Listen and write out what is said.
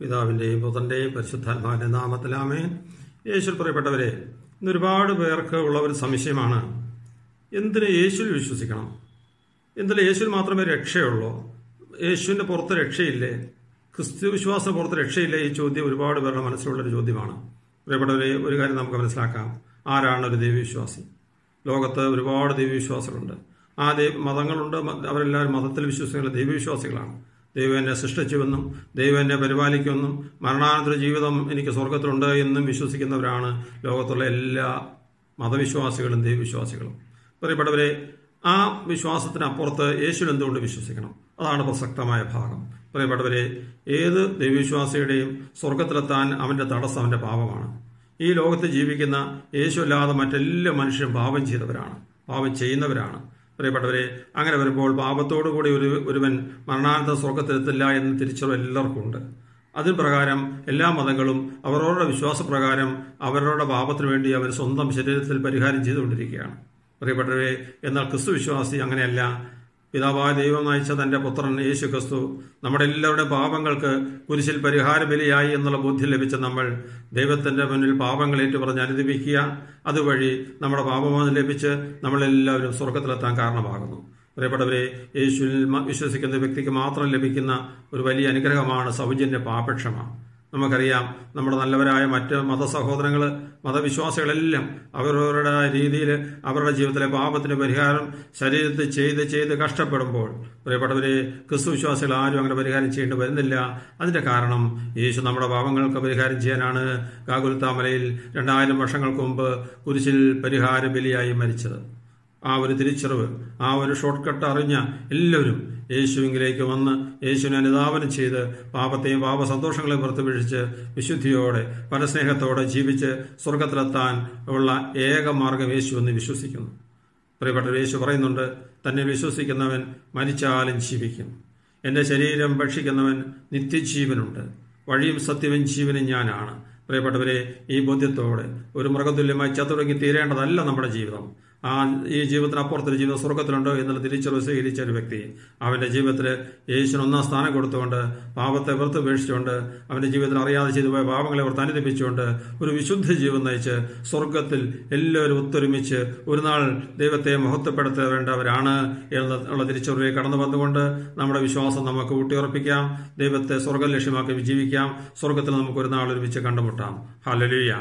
പിതാവിൻ്റെയും പുത്രൻ്റെയും പരിശുദ്ധാത്മാവിൻ്റെ നാമത്തിൽ ആമേൻ. യേശുവിൽ പ്രിയപ്പെട്ടവരെ, ഇന്ന് ഒരുപാട് പേർക്ക് ഉള്ള ഒരു സംശയമാണ്, എന്തിന് യേശുവിൽ വിശ്വസിക്കണം? എന്തിന് യേശുവിൽ മാത്രമേ രക്ഷയുള്ളൂ? യേശുവിൻ്റെ പുറത്ത് രക്ഷയില്ലേ? ക്രിസ്തു വിശ്വാസത്തിന് പുറത്ത് രക്ഷയില്ലേ? ഈ ചോദ്യം ഒരുപാട് പേരുടെ മനസ്സിലുള്ളൊരു ചോദ്യമാണ്. പ്രിയപ്പെട്ടവരെ, ഒരു കാര്യം നമുക്ക് മനസ്സിലാക്കാം. ആരാണ് ഒരു ദൈവവിശ്വാസി? ലോകത്ത് ഒരുപാട് ദൈവവിശ്വാസികളുണ്ട്. ആ മതങ്ങളുണ്ട്. അവരെല്ലാവരും മതത്തിൽ വിശ്വസിക്കുന്ന ദൈവവിശ്വാസികളാണ്. ദൈവം എന്നെ സൃഷ്ടിച്ചുവെന്നും ദൈവം എന്നെ പരിപാലിക്കുമെന്നും മരണാനന്തര ജീവിതം എനിക്ക് സ്വർഗത്തിലുണ്ട് എന്നും വിശ്വസിക്കുന്നവരാണ് ലോകത്തുള്ള എല്ലാ മതവിശ്വാസികളും ദൈവവിശ്വാസികളും. പ്രിയപ്പെട്ടവരെ, ആ വിശ്വാസത്തിനപ്പുറത്ത് യേശുവിൽ എന്തുകൊണ്ട് വിശ്വസിക്കണം? അതാണ് പ്രസക്തമായ ഭാഗം. പ്രിയപ്പെട്ടവരെ, ഏത് ദൈവവിശ്വാസിയുടെയും സ്വർഗത്തിലെത്താൻ അവന്റെ തടസ്സം അവന്റെ പാപമാണ്. ഈ ലോകത്ത് ജീവിക്കുന്ന യേശു അല്ലാതെ മറ്റെല്ലാ മനുഷ്യരും പാപം ചെയ്തവരാണ്, പാപം ചെയ്യുന്നവരാണ്. പ്രിയപ്പെട്ടവരെ, അങ്ങനെ വരുമ്പോൾ പാപത്തോടുകൂടി ഒരുവൻ മരണാനന്തര സ്വർഗത്തിലെത്തില്ല എന്ന് തിരിച്ചറിവ് എല്ലാവർക്കും ഉണ്ട്. അതിന് പ്രകാരം എല്ലാ മതങ്ങളും അവരവരുടെ വിശ്വാസപ്രകാരം അവരവരുടെ പാപത്തിനു വേണ്ടി അവർ സ്വന്തം ശരീരത്തിൽ പരിഹാരം ചെയ്തുകൊണ്ടിരിക്കുകയാണ്. പ്രിയപ്പെട്ടവരെ, എന്നാൽ ക്രിസ്തു വിശ്വാസി അങ്ങനെയല്ല. പിതാവായ ദൈവം നയിച്ച തന്റെ പുത്രൻ യേശു ക്രിസ്തു നമ്മുടെ എല്ലാവരുടെയും പാപങ്ങൾക്ക് കുരിശിൽ പരിഹാര ബലിയായി എന്നുള്ള ബോധ്യം ലഭിച്ച നമ്മൾ ദൈവത്തിന്റെ മുന്നിൽ പാപങ്ങൾ ഏറ്റുപറഞ്ഞ് അനുദപിക്കുക. അതുവഴി നമ്മുടെ പാപമോചനം ലഭിച്ച് നമ്മളെല്ലാവരും സ്വർഗത്തിലെത്താൻ കാരണമാകുന്നു. പ്രിയപ്പെട്ടവരെ, യേശുവിൽ വിശ്വസിക്കുന്ന വ്യക്തിക്ക് മാത്രം ലഭിക്കുന്ന ഒരു വലിയ അനുഗ്രഹമാണ് സൗജന്യ പാപക്ഷമ. നമുക്കറിയാം, നമ്മുടെ നല്ലവരായ മറ്റ് മതസഹോദരങ്ങൾ, മതവിശ്വാസികളെല്ലാം അവരവരുടെ രീതിയിൽ അവരുടെ ജീവിതത്തിലെ പാപത്തിന് പരിഹാരം ശരീരത്തിൽ ചെയ്ത് കഷ്ടപ്പെടുമ്പോൾ, പ്രിയപ്പെട്ടവരെ, ക്രിസ്തു വിശ്വാസികൾ ആരും അങ്ങനെ പരിഹാരം ചെയ്യേണ്ടി വരുന്നില്ല. അതിന്റെ കാരണം യേശു നമ്മുടെ പാപങ്ങൾക്ക് പരിഹാരം ചെയ്യാനാണ് ഗാഗുൽത്താമലയിൽ 2000 വർഷങ്ങൾക്ക് മുമ്പ് കുരിശിൽ പരിഹാര ബലിയായി മരിച്ചത്. ആ ഒരു തിരിച്ചറിവ്, ആ ഒരു ഷോർട്ട് കട്ട് അറിഞ്ഞ എല്ലാവരും യേശുവിലേക്ക് വന്ന് യേശുവിനെ അനുധാവനം ചെയ്ത് പാപത്തെയും പാപസന്തോഷങ്ങളെയും പുറത്തുവീഴിച്ച് വിശുദ്ധിയോടെ പരസ്നേഹത്തോടെ ജീവിച്ച് സ്വർഗത്തിലെത്താൻ ഉള്ള ഏക മാർഗം യേശു എന്ന് വിശ്വസിക്കുന്നു. പ്രിയപ്പെട്ട, യേശു പറയുന്നുണ്ട്, തന്നെ വിശ്വസിക്കുന്നവൻ മരിച്ചാലും ജീവിക്കും. എന്റെ ശരീരം ഭക്ഷിക്കുന്നവൻ നിത്യജീവനുണ്ട്. വഴിയും സത്യവും ജീവനും ഞാനാണ്. പ്രിയപ്പെട്ടവരെ, ഈ ബോധ്യത്തോടെ ഒരു മൃഗതുല്യമായി ചതുരങ്ങി തീരേണ്ടതല്ല നമ്മുടെ ജീവിതം. ഈ ജീവിതത്തിനപ്പുറത്തൊരു ജീവിതം സ്വർഗത്തിലുണ്ടോ എന്നുള്ള തിരിച്ചറിവ് സ്വീകരിച്ച ഒരു വ്യക്തി അവന്റെ ജീവിതത്തിൽ യേശുവിന് 1-ാം സ്ഥാനം കൊടുത്തുകൊണ്ട് പാപത്തെ വെറുത്ത് ഉപേക്ഷിച്ചുകൊണ്ട് അവന്റെ ജീവിതത്തിൽ അറിയാതെ ചെയ്തു പോയ പാപങ്ങളെ ഓർത്ത് അനുദപിച്ചുകൊണ്ട് ഒരു വിശുദ്ധ ജീവിതം നയിച്ച് സ്വർഗത്തിൽ എല്ലാവരും ഒത്തൊരുമിച്ച് ഒരു നാൾ ദൈവത്തെ മഹത്വപ്പെടുത്തേണ്ടവരാണ് എന്നുള്ള തിരിച്ചറിവിലേക്ക് കടന്നു വന്നുകൊണ്ട് നമ്മുടെ വിശ്വാസം നമുക്ക് ഊട്ടിയുറപ്പിക്കാം. ദൈവത്തെ സ്വർഗം ലക്ഷ്യമാക്കി ജീവിക്കാം. സ്വർഗത്തിൽ നമുക്ക് ഒരു നാൾ ഒരുമിച്ച് കണ്ടുമുട്ടാം. ഹല്ലേലൂയ.